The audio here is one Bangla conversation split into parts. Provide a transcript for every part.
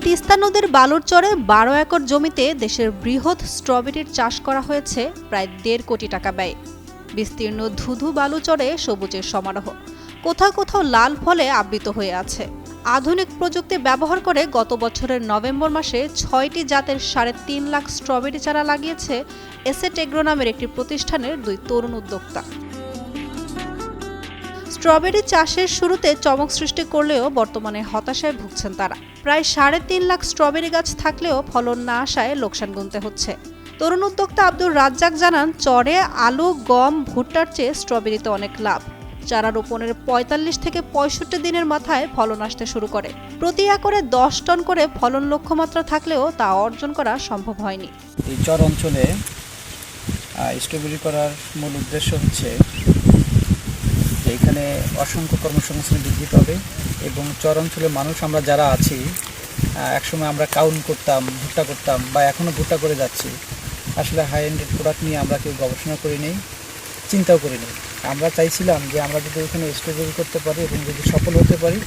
তিস্তা নদীর বালুর চরে ১২ একর জমিতে দেশের বৃহৎ স্ট্রবেরির চাষ করা হয়েছে প্রায় ১.৫ কোটি টাকা ব্যয়ে। বিস্তীর্ণ ধুধু বালুচরে সবুজের সমারোহ, কোথাও কোথাও লাল ফলে আবৃত হয়ে আছে। আধুনিক প্রযুক্তি ব্যবহার করে গত বছরের নভেম্বর মাসে ৬টি জাতের ৩.৫ লাখ স্ট্রবেরি চারা লাগিয়েছে এসেট এগ্রো নামের একটি প্রতিষ্ঠানের ২ তরুণ উদ্যোক্তা। স্ট্রবেরি চাষের শুরুতে চমক সৃষ্টি করলেও বর্তমানে হতাশায় ভুগছেন তারা। প্রায় ৩.৫ লাখ স্ট্রবেরি গাছ থাকলেও ফলন না আসায় লোকসান গুনতে হচ্ছে। তরুণ উদ্যোক্তা আব্দুর রাজ্জাক জানান, চরে আলু, গম, ভুট্টার চেয়ে স্ট্রবেরিতে অনেক লাভ। চারা রোপণের ৪৫ থেকে ৬৫ দিনের মাথায় ফলন আসতে শুরু করে। প্রতি একরে ১০ টন করে ফলন লক্ষ্যমাত্রা থাকলেও তা অর্জন করা সম্ভব হয়নি। এই চর অঞ্চলে স্ট্রবেরি করার মূল উদ্দেশ্য হচ্ছে যে এখানে অসংখ্য কর্মসংস্থান বৃদ্ধি পাবে এবং চর অঞ্চলে মানুষ আমরা যারা আছি, একসময় আমরা কাউন করতাম, ভুট্টা করতাম বা এখনও ভুট্টা করে যাচ্ছি। আসলে হাই এন্ডেড প্রোডাক্ট নিয়ে আমরা কেউ গবেষণা করি নেই, চিন্তাও করি নেই। আমরা চাইছিলাম যে আমরা যদি এখানে স্ট্রবেরি করতে পারি এবং যদি সফল হতে পারি,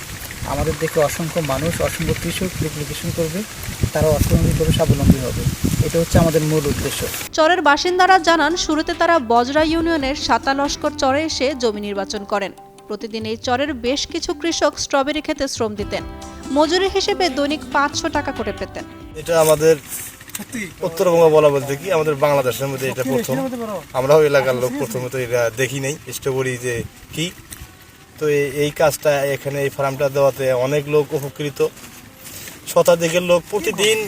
আমাদের দেখে অসংখ্য মানুষ, অসংখ্য কৃষক অ্যাপ্লিকেশন করবে, তারা অর্থনৈতিকভাবে স্বাবলম্বী হবে। এটা হচ্ছে আমাদের মূল উদ্দেশ্য। চরের বাসিন্দারা জানান, শুরুতে তারা বজরা ইউনিয়নের সাতা লস্কর চরে এসে জমি নির্বাচন করেন। প্রতিদিন এই চরের বেশ কিছু কৃষক স্ট্রবেরি খেতে শ্রম দিতেন। মজুরি হিসেবে দৈনিক ৫০০ টাকা করে পেতেন। এটা আমাদের উত্তরবঙ্গ বলা বলতে কি আমাদের বাংলাদেশের মধ্যে এটা প্রথম। আমরাও এলাকার লোক প্রথমে তো এটা দেখি নাই স্ট্রবেরি যে কি। তো এই কাজটা এখানে এই ফার্মটা দেওয়াতে অনেক লোক উপকৃত। শতাধিকের লোক প্রতিদিন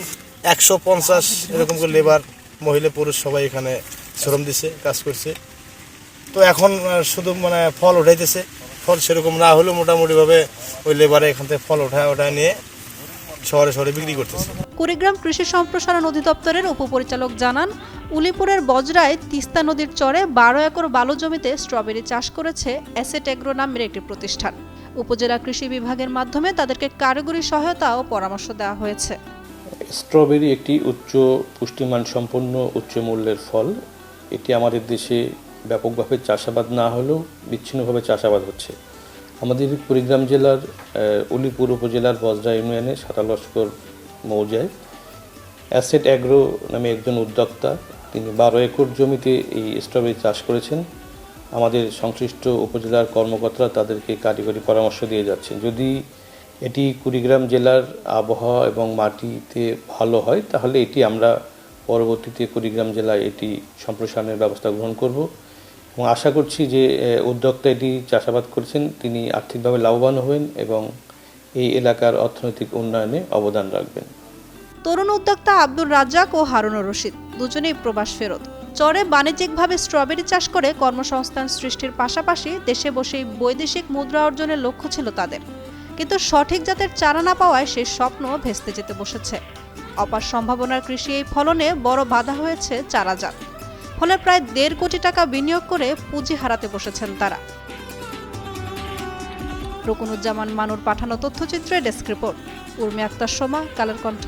১৫০ এরকম করে লেবার, মহিলা পুরুষ সবাই এখানে শ্রম দিছে, কাজ করছে। তো এখন শুধু ফল উঠাইতেছে। ফল সেরকম না হলেও মোটামুটিভাবে ওই লেবারে এখান থেকে ফল ওঠায় নিয়ে শহরে শহরে বিক্রি করতেছে। কুড়িগ্রাম কৃষি সম্প্রসারণ অধিদপ্তরের উপপরিচালক জানান, উলিপুরের বজরায় তিস্তা নদীর চরে ১২ একর বালু জমিতে স্ট্রবেরি চাষ করেছে এসেট এগ্রো নামের একটি প্রতিষ্ঠান। উপজেলা কৃষি বিভাগের মাধ্যমে তাদেরকে কারিগরি সহায়তা ও পরামর্শ দেওয়া হয়েছে। স্ট্রবেরি একটি উচ্চ পুষ্টিমান সম্পন্ন উচ্চ মূল্যের ফল। এটি আমাদের দেশে ব্যাপকভাবে চাষাবাদ না হলেও বিচ্ছিন্নভাবে চাষাবাদ হচ্ছে। আমাদের কুড়িগ্রাম জেলার উলিপুর উপজেলার বজরা ইউনিয়নে সাতা লস্কর মৌজায় অ্যাসেট অ্যাগ্রো নামে একজন উদ্যোক্তা, তিনি ১২ একর জমিতে এই স্ট্রবেরি চাষ করেছেন। আমাদের সংশ্লিষ্ট উপজেলার কর্মকর্তারা তাদেরকে কারিগরি পরামর্শ দিয়ে যাচ্ছেন। যদি এটি কুড়িগ্রাম জেলার আবহাওয়া এবং মাটিতে ভালো হয়, তাহলে এটি আমরা পরবর্তীতে কুড়িগ্রাম জেলায় এটি সম্প্রসারণের ব্যবস্থা গ্রহণ করব এবং আশা করছি যে উদ্যোক্তা এটি চাষাবাদ করেছেন, তিনি আর্থিকভাবে লাভবান হবেন এবং এই এলাকার অর্থনৈতিক উন্নয়নে অবদান রাখবেন। তরুণ উদ্যোক্তা আব্দুর রাজ্জাক ও হারুনুর রশিদ দুজনেই প্রবাস ফেরত। চরে বাণিজ্যিকভাবে স্ট্রবেরি চাষ করে কর্মসংস্থান সৃষ্টির পাশাপাশি দেশে বসেই বৈদেশিক মুদ্রা অর্জনের লক্ষ্য ছিল তাদের। কিন্তু সঠিক জাতের চারা না পাওয়ায় সেই স্বপ্ন ভেস্তে যেতে বসেছে। অপার সম্ভাবনার কৃষি এই ফলনে বড় বাধা হয়েছে চারাজাত। ফলে প্রায় ১.৫ কোটি টাকা বিনিয়োগ করে পুঁজি হারাতে বসেছেন তারা। রুকনুজ্জামান মানুর পাঠানো তথ্যচিত্রে ডেস্ক রিপোর্ট। উর্মি আক্তার সোমা, কালের কণ্ঠ।